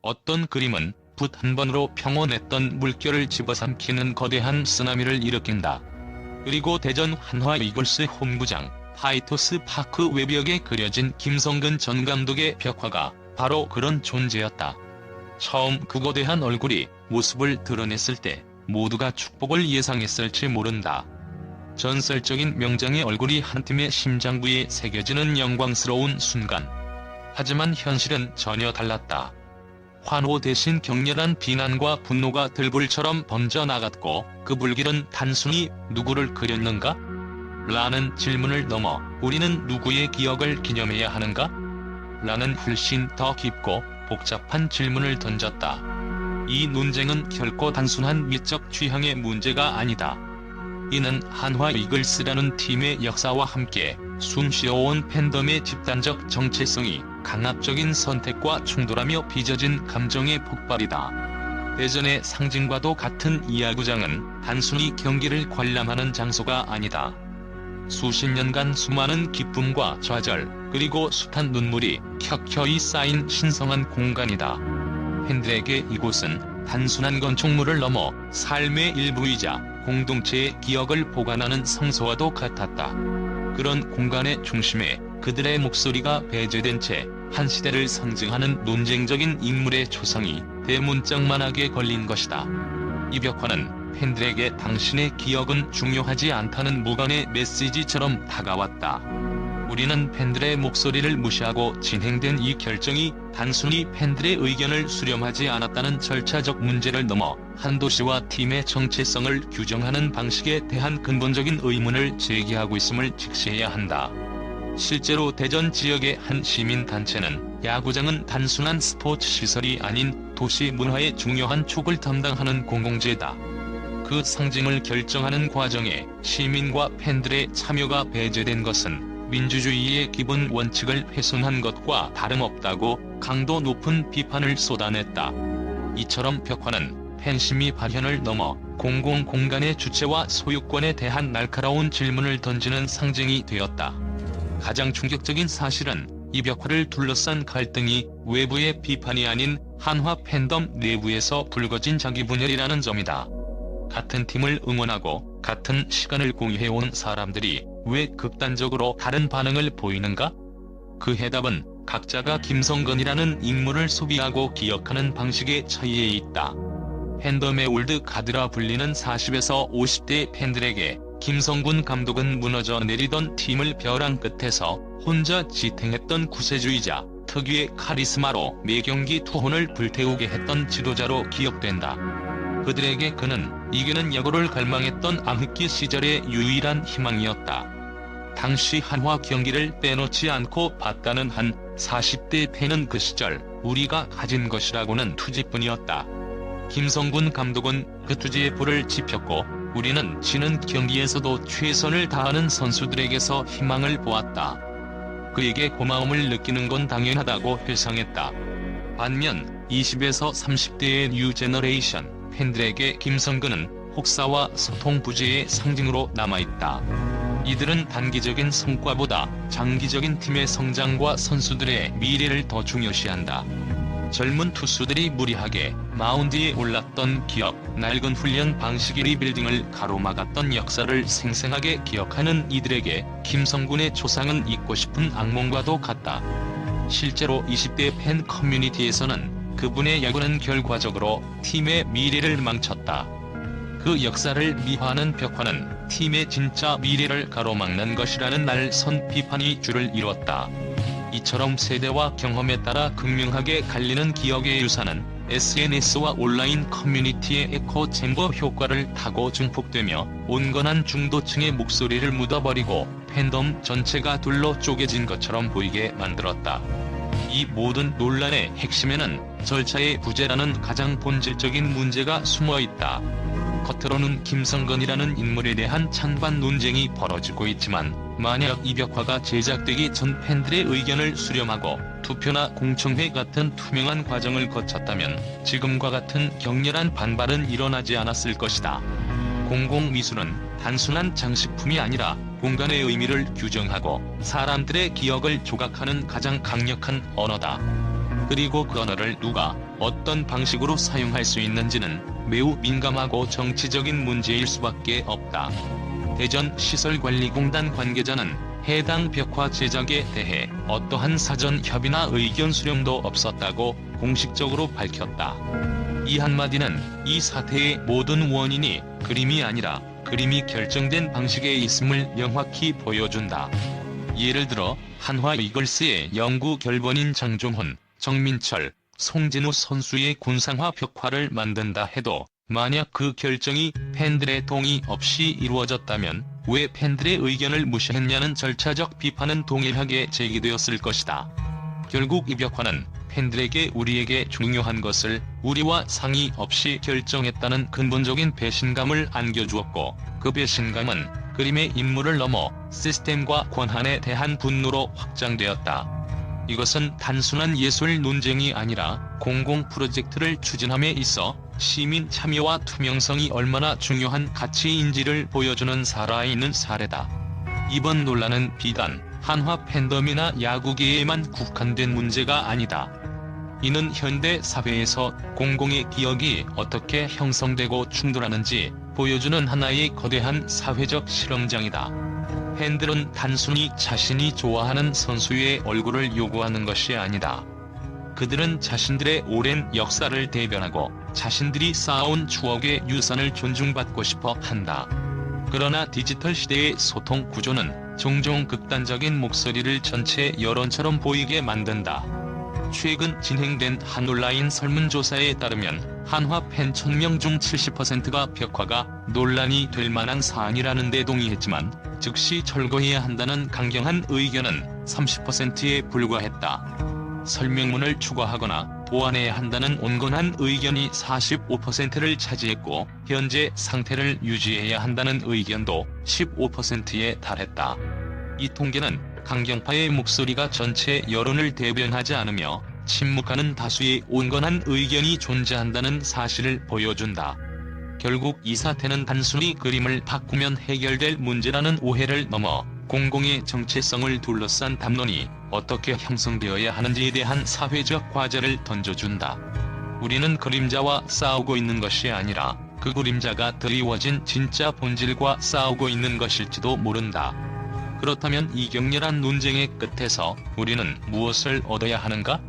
어떤 그림은 붓 한 번으로 평온했던 물결을 집어삼키는 거대한 쓰나미를 일으킨다. 그리고 대전 한화 이글스 홈구장 화이토스 파크 외벽에 그려진 김성근 전 감독의 벽화가 바로 그런 존재였다. 처음 그 거대한 얼굴이 모습을 드러냈을 때 모두가 축복을 예상했을지 모른다. 전설적인 명장의 얼굴이 한 팀의 심장부에 새겨지는 영광스러운 순간. 하지만 현실은 전혀 달랐다. 환호 대신 격렬한 비난과 분노가 들불처럼 번져나갔고 그 불길은 단순히 누구를 그렸는가? 라는 질문을 넘어 우리는 누구의 기억을 기념해야 하는가? 라는 훨씬 더 깊고 복잡한 질문을 던졌다. 이 논쟁은 결코 단순한 미적 취향의 문제가 아니다. 이는 한화 이글스라는 팀의 역사와 함께 숨쉬어온 팬덤의 집단적 정체성이 강압적인 선택과 충돌하며 빚어진 감정의 폭발이다. 대전의 상징과도 같은 이 야구장은 단순히 경기를 관람하는 장소가 아니다. 수십 년간 수많은 기쁨과 좌절, 그리고 숱한 눈물이 켜켜이 쌓인 신성한 공간이다. 팬들에게 이곳은 단순한 건축물을 넘어 삶의 일부이자 공동체의 기억을 보관하는 성소와도 같았다. 그런 공간의 중심에 그들의 목소리가 배제된 채 한 시대를 상징하는 논쟁적인 인물의 초상이 대문짝만하게 걸린 것이다. 이 벽화는 팬들에게 당신의 기억은 중요하지 않다는 무관의 메시지처럼 다가왔다. 우리는 팬들의 목소리를 무시하고 진행된 이 결정이 단순히 팬들의 의견을 수렴하지 않았다는 절차적 문제를 넘어 한 도시와 팀의 정체성을 규정하는 방식에 대한 근본적인 의문을 제기하고 있음을 직시해야 한다. 실제로 대전 지역의 한 시민단체는 야구장은 단순한 스포츠 시설이 아닌 도시 문화의 중요한 촉을 담당하는 공공재다. 그 상징을 결정하는 과정에 시민과 팬들의 참여가 배제된 것은 민주주의의 기본 원칙을 훼손한 것과 다름없다고 강도 높은 비판을 쏟아냈다. 이처럼 벽화는 팬심의 발현을 넘어 공공공간의 주체와 소유권에 대한 날카로운 질문을 던지는 상징이 되었다. 가장 충격적인 사실은 이 벽화를 둘러싼 갈등이 외부의 비판이 아닌 한화 팬덤 내부에서 불거진 자기분열이라는 점이다. 같은 팀을 응원하고 같은 시간을 공유해온 사람들이 왜 극단적으로 다른 반응을 보이는가? 그 해답은 각자가 김성근이라는 인물을 소비하고 기억하는 방식의 차이에 있다. 팬덤의 올드 가드라 불리는 40에서 50대 팬들에게 김성근 감독은 무너져 내리던 팀을 벼랑 끝에서 혼자 지탱했던 구세주이자 특유의 카리스마로 매경기 투혼을 불태우게 했던 지도자로 기억된다. 그들에게 그는 이기는 야구를 갈망했던 암흑기 시절의 유일한 희망이었다. 당시 한화 경기를 빼놓지 않고 봤다는 한 40대 팬은 그 시절 우리가 가진 것이라고는 투지뿐이었다. 김성근 감독은 그 투지에 불을 지폈고 우리는 지는 경기에서도 최선을 다하는 선수들에게서 희망을 보았다. 그에게 고마움을 느끼는 건 당연하다고 회상했다. 반면 20에서 30대의 뉴 제너레이션 팬들에게 김성근은 혹사와 소통 부재의 상징으로 남아있다. 이들은 단기적인 성과보다 장기적인 팀의 성장과 선수들의 미래를 더 중요시한다. 젊은 투수들이 무리하게 마운드에 올랐던 기억, 낡은 훈련 방식의 리빌딩을 가로막았던 역사를 생생하게 기억하는 이들에게 김성근의 초상은 잊고 싶은 악몽과도 같다. 실제로 20대 팬 커뮤니티에서는 그분의 야구는 결과적으로 팀의 미래를 망쳤다. 그 역사를 미화하는 벽화는 팀의 진짜 미래를 가로막는 것이라는 날선 비판이 줄을 이뤘다. 이처럼 세대와 경험에 따라 극명하게 갈리는 기억의 유산은 SNS와 온라인 커뮤니티의 에코 챔버 효과를 타고 증폭되며 온건한 중도층의 목소리를 묻어버리고 팬덤 전체가 둘로 쪼개진 것처럼 보이게 만들었다. 이 모든 논란의 핵심에는 절차의 부재라는 가장 본질적인 문제가 숨어있다. 겉으로는 김성근이라는 인물에 대한 찬반 논쟁이 벌어지고 있지만 만약 이 벽화가 제작되기 전 팬들의 의견을 수렴하고 투표나 공청회 같은 투명한 과정을 거쳤다면 지금과 같은 격렬한 반발은 일어나지 않았을 것이다. 공공미술은 단순한 장식품이 아니라 공간의 의미를 규정하고 사람들의 기억을 조각하는 가장 강력한 언어다. 그리고 그 언어를 누가 어떤 방식으로 사용할 수 있는지는 매우 민감하고 정치적인 문제일 수밖에 없다. 대전시설관리공단 관계자는 해당 벽화 제작에 대해 어떠한 사전 협의나 의견 수렴도 없었다고 공식적으로 밝혔다. 이 한마디는 이 사태의 모든 원인이 그림이 아니라 그림이 결정된 방식에 있음을 명확히 보여준다. 예를 들어 한화 이글스의 영구 결번인 장종훈, 정민철, 송진우 선수의 군상화 벽화를 만든다 해도 만약 그 결정이 팬들의 동의 없이 이루어졌다면 왜 팬들의 의견을 무시했냐는 절차적 비판은 동일하게 제기되었을 것이다. 결국 이 벽화는 팬들에게 우리에게 중요한 것을 우리와 상의 없이 결정했다는 근본적인 배신감을 안겨주었고, 그 배신감은 그림의 인물을 넘어 시스템과 권한에 대한 분노로 확장되었다. 이것은 단순한 예술 논쟁이 아니라 공공 프로젝트를 추진함에 있어 시민 참여와 투명성이 얼마나 중요한 가치인지를 보여주는 살아있는 사례다. 이번 논란은 비단 한화 팬덤이나 야구계에만 국한된 문제가 아니다. 이는 현대 사회에서 공공의 기억이 어떻게 형성되고 충돌하는지 보여주는 하나의 거대한 사회적 실험장이다. 팬들은 단순히 자신이 좋아하는 선수의 얼굴을 요구하는 것이 아니다. 그들은 자신들의 오랜 역사를 대변하고 자신들이 쌓아온 추억의 유산을 존중받고 싶어 한다. 그러나 디지털 시대의 소통 구조는 종종 극단적인 목소리를 전체 여론처럼 보이게 만든다. 최근 진행된 한 온라인 설문조사에 따르면 한화 팬 1000명 중 70%가 벽화가 논란이 될 만한 사안이라는 데 동의했지만 즉시 철거해야 한다는 강경한 의견은 30%에 불과했다. 설명문을 추가하거나 보완해야 한다는 온건한 의견이 45%를 차지했고 현재 상태를 유지해야 한다는 의견도 15%에 달했다. 이 통계는 강경파의 목소리가 전체 여론을 대변하지 않으며 침묵하는 다수의 온건한 의견이 존재한다는 사실을 보여준다. 결국 이 사태는 단순히 그림을 바꾸면 해결될 문제라는 오해를 넘어 공공의 정체성을 둘러싼 담론이 어떻게 형성되어야 하는지에 대한 사회적 과제를 던져준다. 우리는 그림자와 싸우고 있는 것이 아니라 그 그림자가 드리워진 진짜 본질과 싸우고 있는 것일지도 모른다. 그렇다면 이 격렬한 논쟁의 끝에서 우리는 무엇을 얻어야 하는가?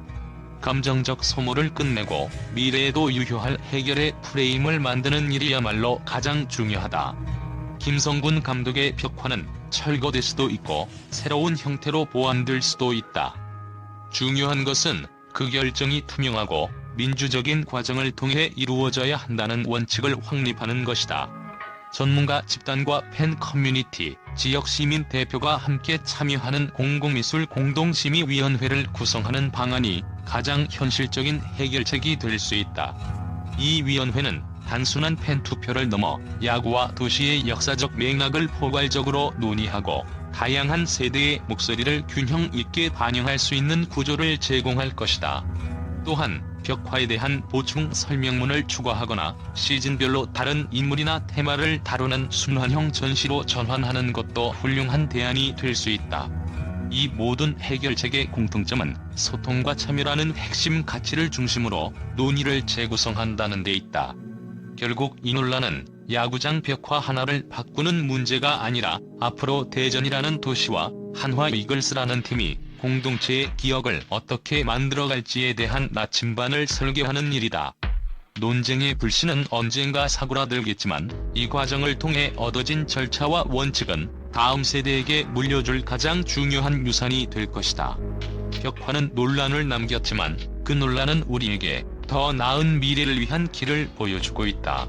감정적 소모를 끝내고 미래에도 유효할 해결의 프레임을 만드는 일이야말로 가장 중요하다. 김성군 감독의 벽화는 철거될 수도 있고 새로운 형태로 보완될 수도 있다. 중요한 것은 그 결정이 투명하고 민주적인 과정을 통해 이루어져야 한다는 원칙을 확립하는 것이다. 전문가 집단과 팬 커뮤니티, 지역 시민 대표가 함께 참여하는 공공미술 공동심의위원회를 구성하는 방안이 가장 현실적인 해결책이 될 수 있다. 이 위원회는 단순한 팬 투표를 넘어 야구와 도시의 역사적 맥락을 포괄적으로 논의하고 다양한 세대의 목소리를 균형 있게 반영할 수 있는 구조를 제공할 것이다. 또한 벽화에 대한 보충 설명문을 추가하거나 시즌별로 다른 인물이나 테마를 다루는 순환형 전시로 전환하는 것도 훌륭한 대안이 될 수 있다. 이 모든 해결책의 공통점은 소통과 참여라는 핵심 가치를 중심으로 논의를 재구성한다는 데 있다. 결국 이 논란은 야구장 벽화 하나를 바꾸는 문제가 아니라 앞으로 대전이라는 도시와 한화 이글스라는 팀이 공동체의 기억을 어떻게 만들어갈지에 대한 나침반을 설계하는 일이다. 논쟁의 불씨는 언젠가 사그라들겠지만 이 과정을 통해 얻어진 절차와 원칙은 다음 세대에게 물려줄 가장 중요한 유산이 될 것이다. 벽화는 논란을 남겼지만 그 논란은 우리에게 더 나은 미래를 위한 길을 보여주고 있다.